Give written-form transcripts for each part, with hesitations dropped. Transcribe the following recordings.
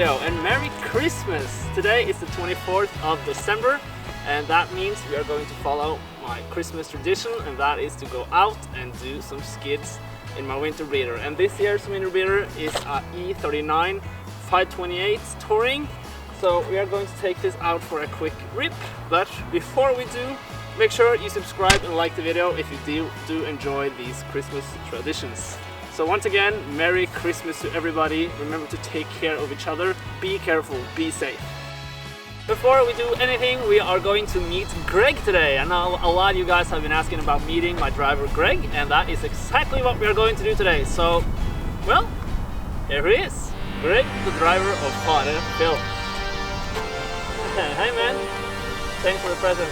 video and Merry Christmas! Today is the 24th of December and that means we are going to follow my Christmas tradition, and that is to go out and do some skids in my winter breeder. And this year's winter breeder is a E39 528 touring. So we are going to take this out for a quick rip, but before we do, make sure you subscribe and like the video if you do enjoy these Christmas traditions. So once again, Merry Christmas to everybody. Remember to take care of each other. Be careful, be safe. Before we do anything, we are going to meet Greg today. I know a lot of you guys have been asking about meeting my driver Greg, and that is exactly what we are going to do today. So, well, here he is. Greg, the driver of Alle Film. Hey man, thanks for the present.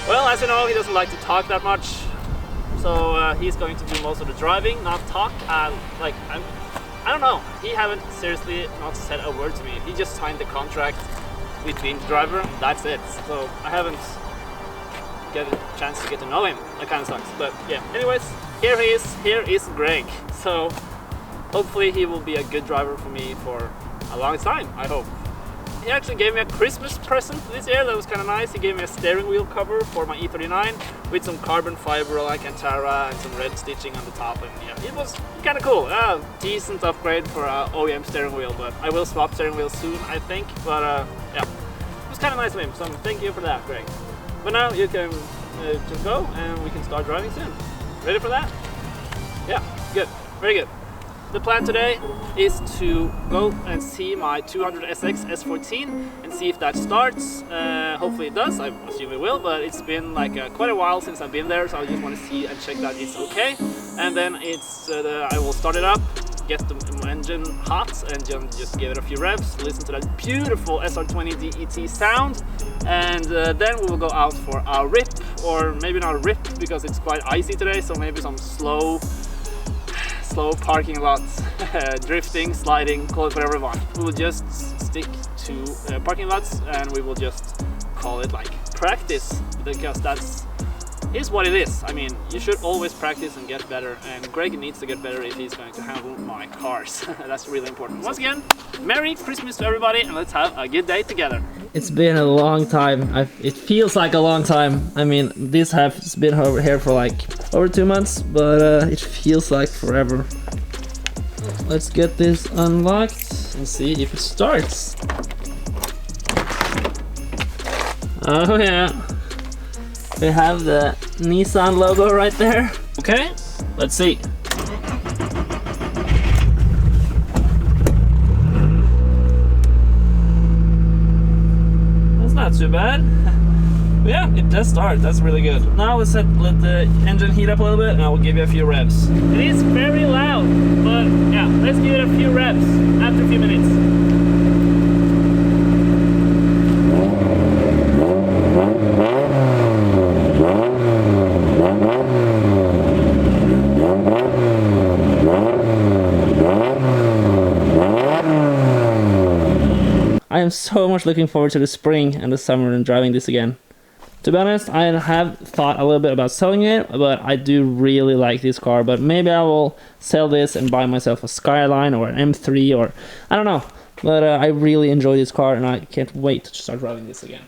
Well, as you know, he doesn't like to talk that much. So he's going to do most of the driving, not talk. I don't know. He haven't seriously not said a word to me. He just signed the contract between the driver. And that's it. So I haven't get a chance to get to know him. That kind of sucks. But yeah. Anyways, here he is. Here is Greg. So hopefully he will be a good driver for me for a long time. I hope. He actually gave me a Christmas present this year. That was kind of nice. He gave me a steering wheel cover for my E39 with some carbon fiber Alcantara and some red stitching on the top. And yeah, it was kind of cool. Decent upgrade for an OEM steering wheel, but I will swap steering wheel soon, I think. But yeah, it was kind of nice of him. So thank you for that, Greg. But now you can just go and we can start driving soon. Ready for that? Yeah, good, very good. The plan today is to go and see my 200SX S14 and see if that starts. Hopefully it does, I assume it will, but it's been like quite a while since I've been there, so I just want to see and check that it's okay. And then I will start it up, get the engine hot and just give it a few revs, listen to that beautiful SR20 DET sound, and then we will go out for a rip, or maybe not a rip because it's quite icy today, so maybe some slow parking lots, drifting, sliding, call it whatever we want. We will just stick to parking lots and we will just call it like practice, because that's what it is. I mean, you should always practice and get better, and Greg needs to get better if he's going to handle my cars. That's really important. Once again, Merry Christmas to everybody and let's have a good day together. It's been a long time. It feels like a long time. I mean, this has been over here for like over 2 months, but it feels like forever. Let's get this unlocked and see if it starts. Oh yeah. We have the Nissan logo right there. Okay, let's see. That's not too bad. But yeah, it does start. That's really good. Now let's let the engine heat up a little bit and I will give you a few revs. It is very loud, but yeah, let's give it a few revs after a few minutes. I am so much looking forward to the spring and the summer and driving this again. To be honest, I have thought a little bit about selling it, but I do really like this car. But maybe I will sell this and buy myself a Skyline or an M3 or I don't know. But I really enjoy this car and I can't wait to start driving this again.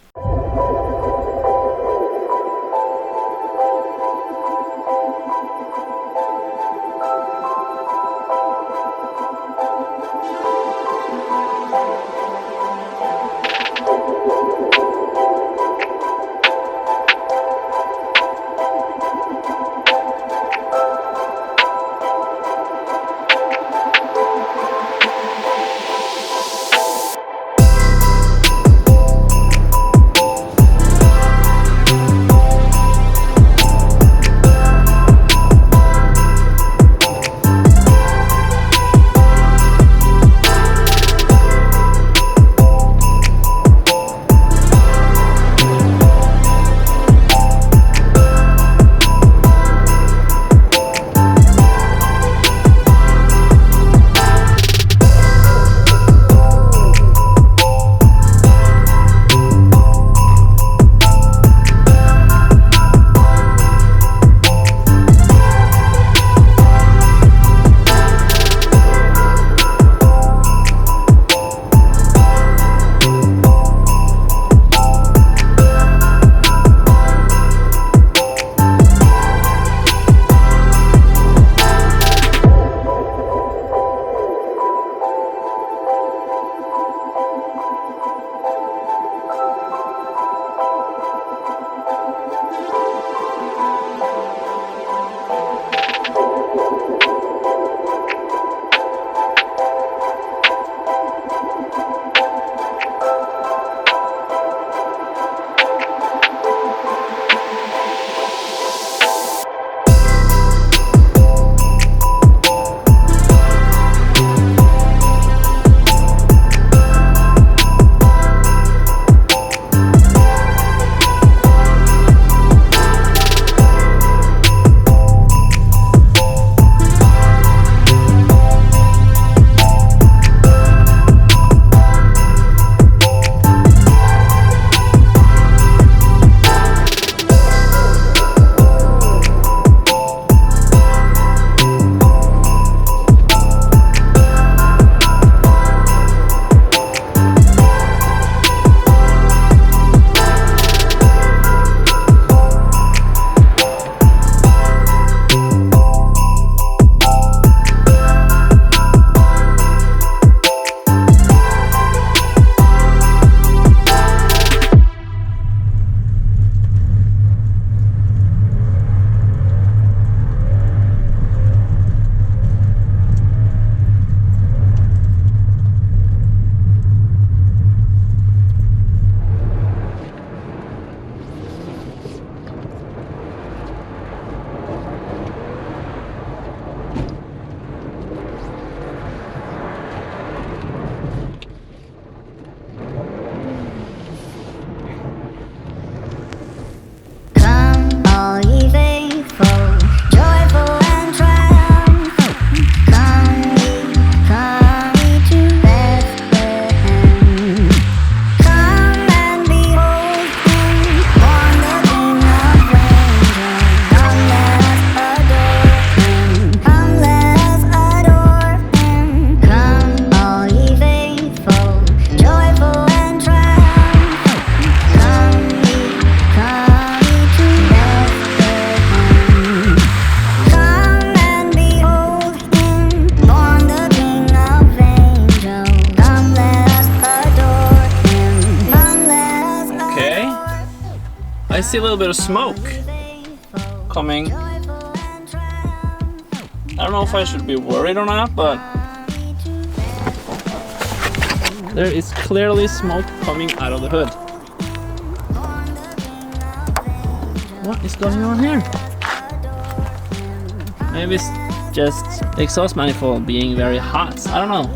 see a little bit of smoke coming. I don't know if I should be worried or not, but there is clearly smoke coming out of the hood. What is going on here? Maybe it's just the exhaust manifold being very hot. I don't know.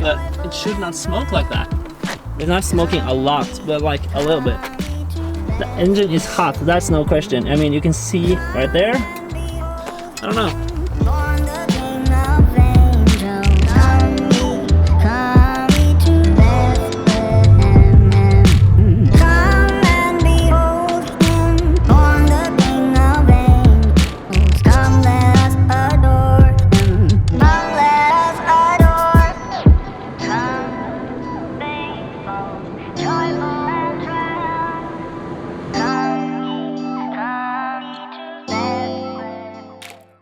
But it should not smoke like that. It's not smoking a lot, but like a little bit. The engine is hot, that's no question. I mean, you can see right there. I don't know.